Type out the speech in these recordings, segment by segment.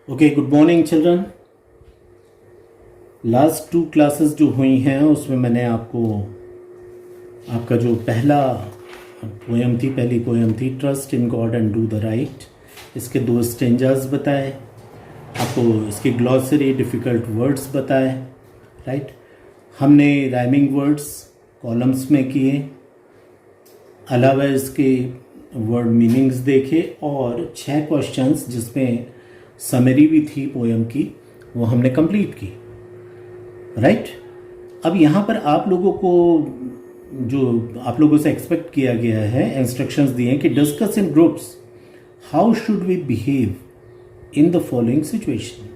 Okay, good morning children. Last 2 classes जो हुई हैं उसमें मैंने आपको आपका जो पहली पोएम थी trust in God and do the right, इसके 2 स्टेंजास बताए, आपको इसकी ग्लॉसरी डिफ़िकल्ट वर्ड्स बताए। राइट, हमने राइमिंग वर्ड्स कॉलम्स में किए, अलावा इसके वर्ड मीनिंग्स देखे और 6 क्वेश्चंस जिसमें समरी भी थी पोएम की वो हमने कंप्लीट की। राइट, अब यहाँ पर आप लोगों को जो आप लोगों से एक्सपेक्ट किया गया है, इंस्ट्रक्शंस दिए हैं कि discuss in groups how should we behave in the following situation,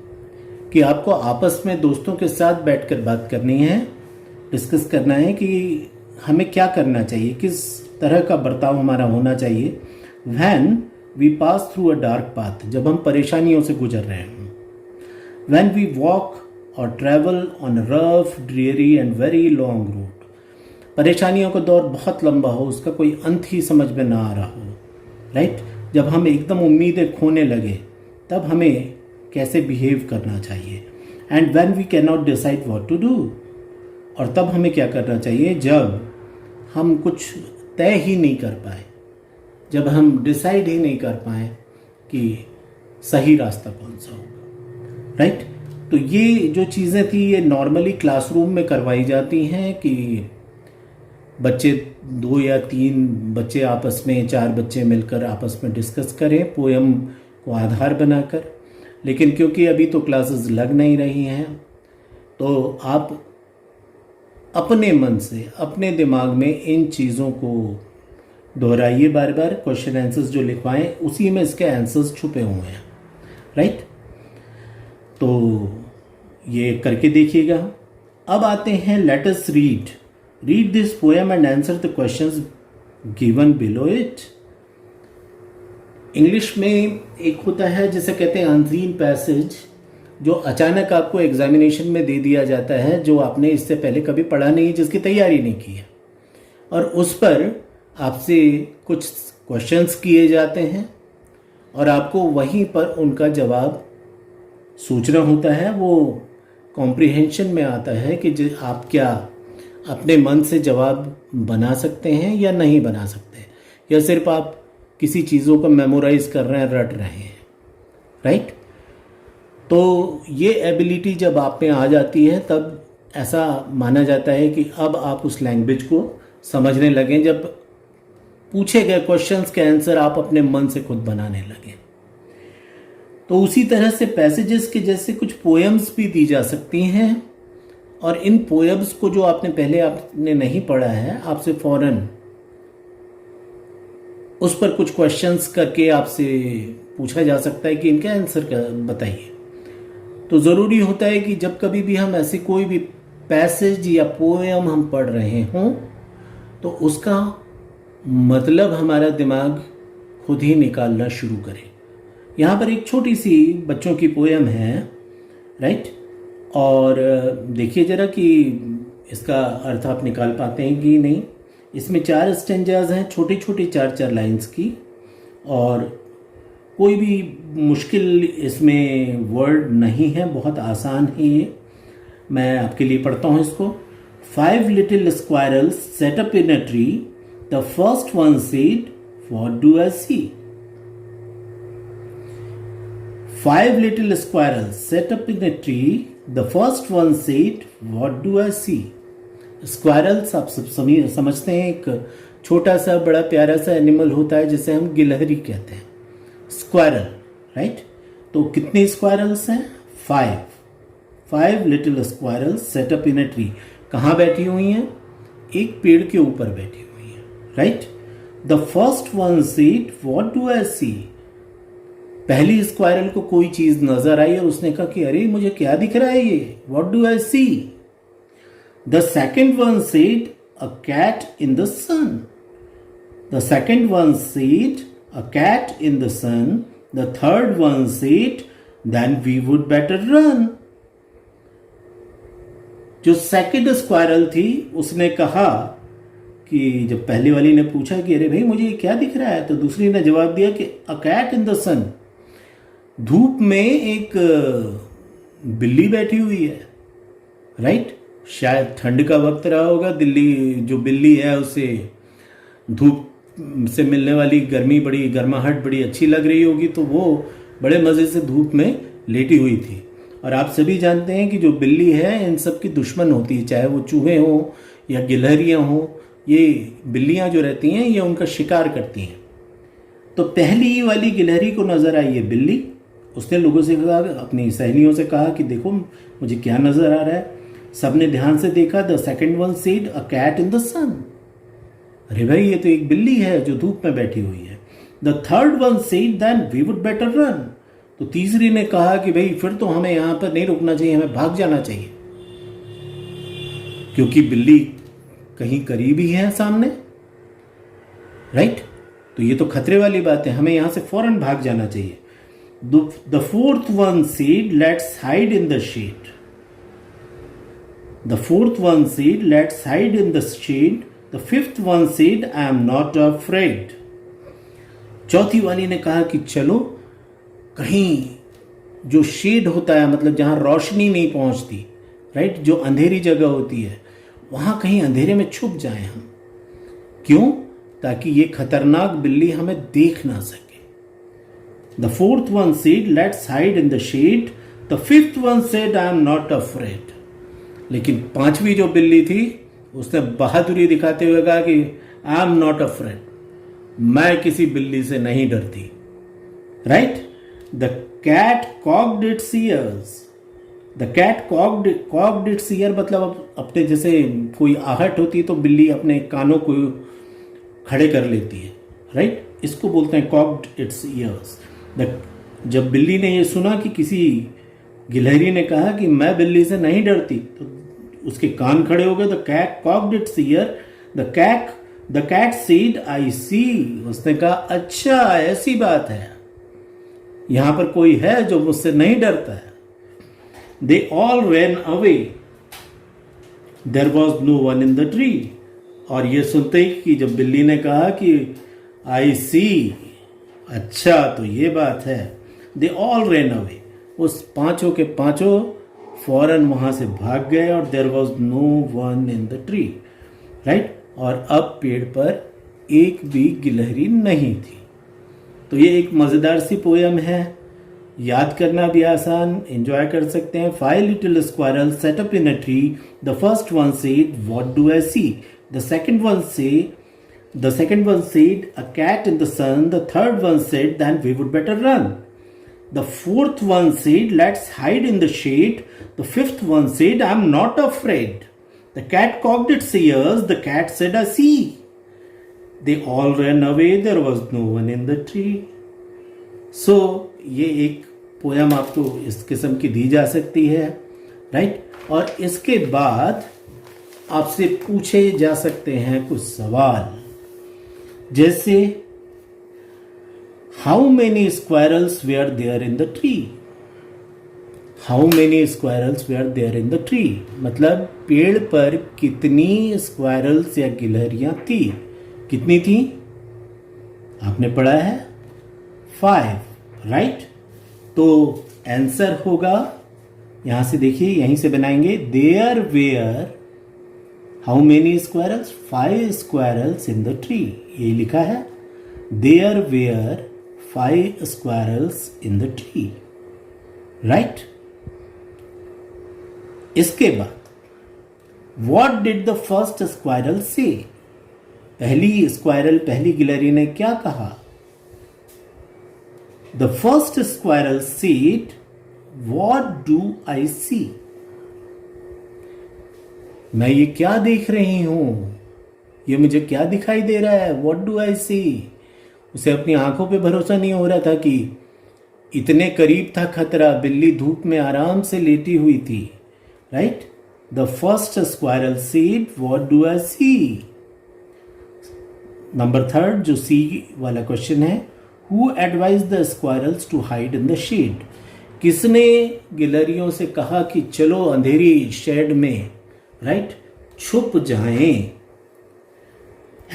कि आपको आपस में दोस्तों के साथ बैठकर बात करनी है, डिस्कस करना है कि हमें क्या करना चाहिए, किस तरह का बर्ताव हमारा होना चाहिए when we pass through a dark path, जब हम परेशानियों से गुजर रहे हैं, व्हेन वी वॉक और travel on rough dreary and very long route, परेशानियों का दौर बहुत लंबा हो, उसका कोई अंत ही समझ में ना आ रहा हो। राइट, जब हम एकदम उम्मीदें खोने लगे तब हमें कैसे बिहेव करना चाहिए, and when we can not decide what to do, और तब हमें क्या करना चाहिए जब हम कुछ तय ही नहीं कर पाए, जब हम डिसाइड ही नहीं कर पाए कि सही रास्ता कौन सा होगा। राइट, तो ये जो चीज़ें थी ये नॉर्मली क्लासरूम में करवाई जाती हैं कि बच्चे 2 या 3 बच्चे आपस में, 4 बच्चे मिलकर आपस में डिस्कस करें पोएम को आधार बनाकर। लेकिन क्योंकि अभी तो क्लासेस लग नहीं रही हैं तो आप अपने मन से, अपने दिमाग में इन चीज़ों को दोहराइए बार बार। क्वेश्चन आंसर्स जो लिखवाएं उसी में इसके आंसर्स छुपे हुए हैं। राइट, तो ये करके देखिएगा। अब आते हैं let us read this poem and answer the questions given below it. English में एक होता है जिसे कहते हैं अनसीन पैसेज, जो अचानक आपको एग्जामिनेशन में दे दिया जाता है, जो आपने इससे पहले कभी पढ़ा नहीं, जिसकी तैयारी नहीं की है, और उस पर आपसे कुछ क्वेश्चंस किए जाते हैं और आपको वहीं पर उनका जवाब सोचना होता है। वो कॉम्प्रिहेंशन में आता है कि आप क्या अपने मन से जवाब बना सकते हैं या नहीं बना सकते, या सिर्फ आप किसी चीज़ों को मेमोराइज कर रहे हैं, रट रहे हैं। राइट, तो ये एबिलिटी जब आप में आ जाती है तब ऐसा माना जाता है कि अब आप उस लैंग्वेज को समझने लगें, जब पूछे गए क्वेश्चंस के आंसर आप अपने मन से खुद बनाने लगें। तो उसी तरह से पैसेजेस के जैसे कुछ पोएम्स भी दी जा सकती हैं, और इन पोएम्स को जो आपने नहीं पढ़ा है, आपसे फौरन उस पर कुछ क्वेश्चंस करके आपसे पूछा जा सकता है कि इनका आंसर बताइए। तो ज़रूरी होता है कि जब कभी भी हम ऐसे कोई भी पैसेज या पोएम हम पढ़ रहे हों तो उसका मतलब हमारा दिमाग खुद ही निकालना शुरू करे। यहाँ पर एक छोटी सी बच्चों की पोएम है। राइट, और देखिए ज़रा कि इसका अर्थ आप निकाल पाते हैं कि नहीं। इसमें 4 स्टेंजाज हैं, छोटी छोटी 4-4 लाइंस की, और कोई भी मुश्किल इसमें वर्ड नहीं है, बहुत आसान है ये। मैं आपके लिए पढ़ता हूँ इसको। 5 little squirrels set up in a tree. The first one said, "What do I see?" 5 little squirrels set up in a tree. The first one said, "What do I see?" Squirrels आप सब समझते हैं, एक छोटा सा बड़ा प्यारा सा एनिमल होता है जिसे हम गिलहरी कहते हैं, स्क्वायरल। राइट, तो कितने स्क्वायरल्स हैं? 5 little squirrels set up in a tree. कहाँ बैठी हुई हैं? एक पेड़ के ऊपर बैठी हुई हैं। Right, the first one said, what do I see? पहली स्क्वायरल को कोई चीज नजर आई और उसने कहा कि अरे मुझे क्या दिख रहा है ये, what do I see? The second one said, a cat in the sun. The second one said, a cat in the sun. The third one said, then we would better run. जो second squirrel थी उसने कहा कि जब पहले वाली ने पूछा कि अरे भाई मुझे क्या दिख रहा है, तो दूसरी ने जवाब दिया कि अ कैट इन द सन. धूप में एक बिल्ली बैठी हुई है, राइट। शायद ठंड का वक्त रहा होगा, दिल्ली जो बिल्ली है उसे धूप से मिलने वाली गर्मी, बड़ी गर्माहट बड़ी अच्छी लग रही होगी, तो वो बड़े मज़े से धूप में लेटी हुई थी। और आप सभी जानते हैं कि जो बिल्ली है इन सब की दुश्मन होती है, चाहे वो चूहे हों या गिलहरियाँ हों, ये बिल्लियाँ जो रहती हैं ये उनका शिकार करती हैं। तो पहली वाली गिलहरी को नज़र आई है बिल्ली। उसने लोगों से कहा, अपनी सहेलियों से कहा कि देखो मुझे क्या नज़र आ रहा है। सबने ध्यान से देखा। The second one said a cat in the sun. अरे भाई ये तो एक बिल्ली है जो धूप में बैठी हुई है। The third one said then we would better run. तो तीसरी ने कहा कि भाई फिर तो हमें यहां पर नहीं रुकना चाहिए, हमें भाग जाना चाहिए, क्योंकि बिल्ली कहीं करीब ही है सामने, राइट। तो ये तो खतरे वाली बात है, हमें यहां से फौरन भाग जाना चाहिए। The fourth one said let's hide in the shed. The fourth one said let's hide in the shed. The fifth one said I am not afraid. चौथी वाली ने कहा कि चलो कहीं जो शेड होता है, मतलब जहां रोशनी नहीं पहुंचती, राइट, जो अंधेरी जगह होती है, वहां कहीं अंधेरे में छुप जाएं हम। क्यों? ताकि ये खतरनाक बिल्ली हमें देख ना सके। The fourth one said let's hide in the shed. The fifth one said I am not afraid. लेकिन पांचवी जो बिल्ली थी उसने बहादुरी दिखाते हुए कहा कि आई एम नॉट अफ्रेड, मैं किसी बिल्ली से नहीं डरती, right. The cat cocked its ears. The cat cocked its ear मतलब अपने जैसे कोई आहट होती तो बिल्ली अपने कानों को खड़े कर लेती है, राइट। इसको बोलते हैं कॉक्ड इट्स ईयर्स। जब बिल्ली ने ये सुना कि किसी गिलहरी ने कहा कि मैं बिल्ली से नहीं डरती, तो उसके कान खड़े हो गए। The cat cocked its ear. The cat said I see. उसने कहा अच्छा ऐसी बात है, यहां पर कोई है जो मुझसे नहीं डरता है। They all ran away. There was no one in the tree. और ये सुनते ही कि जब बिल्ली ने कहा कि आई सी, अच्छा तो ये बात है, दे ऑल रैन अवे। उस पांचों के पांचों फौरन वहां से भाग गए। और there was no one in the tree, right. और अब पेड़ पर एक भी गिलहरी नहीं थी। तो ये एक मज़ेदार सी पोयम है, याद करना भी आसान, एंजॉय कर सकते हैं। 5 little squirrels set up in a tree. The first one said, what do I see? The second one said, a cat in the sun. The third one said, then we would better run. The fourth one said, let's hide in the shade. The fifth one said, I'm not afraid. The cat cocked its ears. The cat said, I see. They all ran away. There was no one in the tree. So, ये एक poem आपको इस किस्म की दी जा सकती है, right. और इसके बाद आपसे पूछे जा सकते हैं कुछ सवाल, जैसे how many squirrels were there in the tree. How many squirrels were there in the tree मतलब पेड़ पर कितनी स्क्वायरल्स या गिलहरियां थी। कितनी थी आपने पढ़ा है? 5, राइट। तो आंसर होगा, यहां से देखिए, यहीं से बनाएंगे। There were how many squirrels? 5 squirrels in the tree, ये लिखा है। There were 5 squirrels in the tree, right. इसके बाद what did the first squirrel say? पहली गिलहरी ने क्या कहा? The first squirrel said, what do I see? मैं ये क्या देख रही हूं, ये मुझे क्या दिखाई दे रहा है? What do I see? उसे अपनी आंखों पे भरोसा नहीं हो रहा था कि इतने करीब था खतरा, बिल्ली धूप में आराम से लेटी हुई थी, right. The first squirrel said, what do I see? Number 3 जो सी वाला क्वेश्चन है, Who advised the squirrels to hide in the shade? किसने गिलहरियों से कहा कि चलो अंधेरी शेड में, राइट, छुप जाएं?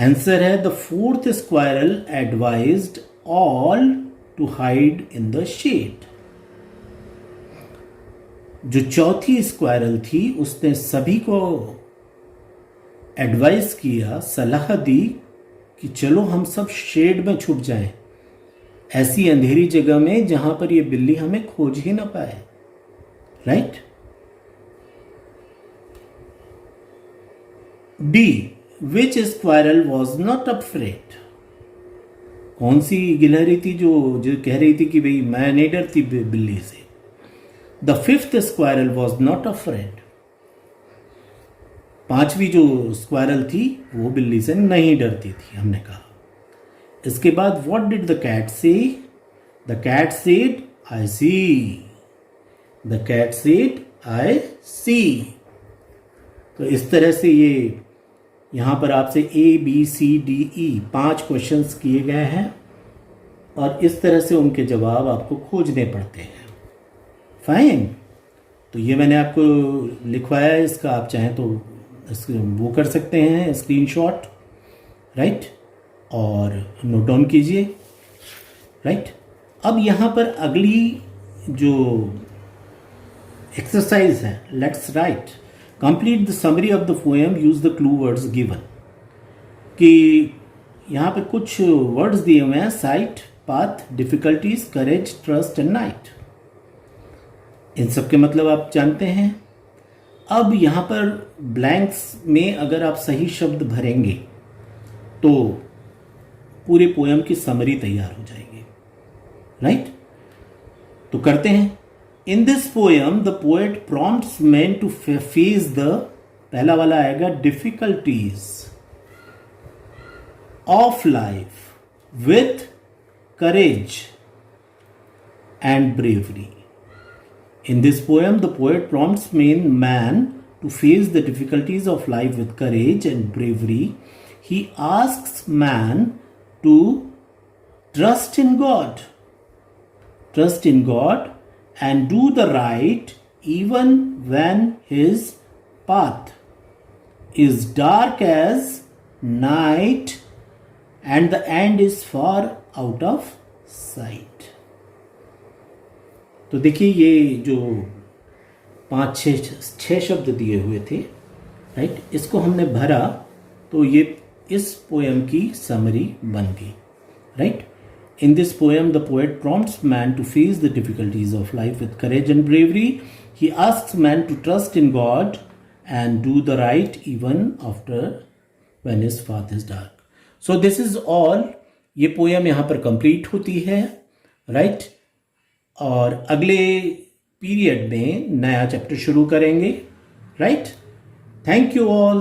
आंसर है the fourth squirrel advised all to hide in the shed. जो चौथी स्क्वायरल थी उसने सभी को एडवाइस किया, सलाह दी कि चलो हम सब शेड में छुप जाएं, ऐसी अंधेरी जगह में जहां पर ये बिल्ली हमें खोज ही ना पाए। Right. D, which squirrel was not afraid? कौन सी गिलहरी थी जो कह रही थी कि भाई मैं नहीं डरती बिल्ली से? The fifth squirrel was not afraid. पांचवी जो स्क्वायरल थी वो बिल्ली से नहीं डरती थी, हमने कहा। इसके बाद what did the cat say? The cat said I see. The cat said I see. तो इस तरह से ये यहां पर आपसे ABCDE 5 क्वेश्चंस किए गए हैं और इस तरह से उनके जवाब आपको खोजने पड़ते हैं। फाइन। तो ये मैंने आपको लिखवाया है, इसका आप चाहें तो वो कर सकते हैं स्क्रीनशॉट। राइट। और नोट डाउन कीजिए। राइट। अब यहां पर अगली जो एक्सरसाइज है, let's write complete the summary of the poem, use the clue words given. कि यहां पे कुछ वर्ड्स दिए हुए हैं, sight, path, difficulties, courage, trust and night. इन सब के मतलब आप जानते हैं। अब यहां पर ब्लैंक्स में अगर आप सही शब्द भरेंगे तो पूरे पोएम की समरी तैयार हो जाएगी। राइट। तो करते हैं। In this poem the poet prompts man to face the, पहला वाला आएगा, difficulties of life with courage and bravery. In this poem, the poet prompts man to face the difficulties of life with courage and bravery. He asks man to trust in God and do the right even when his path is dark as night and the end is far out of sight. तो देखिए ये जो 5-6 शब्द दिए हुए थे, right, इसको हमने भरा तो ये इस पोएम की समरी बन गई। Right. In this poem the poet prompts man to face the difficulties of life with courage and bravery. He asks man to trust in God and do the right even after when his path is dark. So this is all. ये poem यहां पर complete होती है। Right. और अगले period में नया chapter शुरू करेंगे। राइट। Thank you all.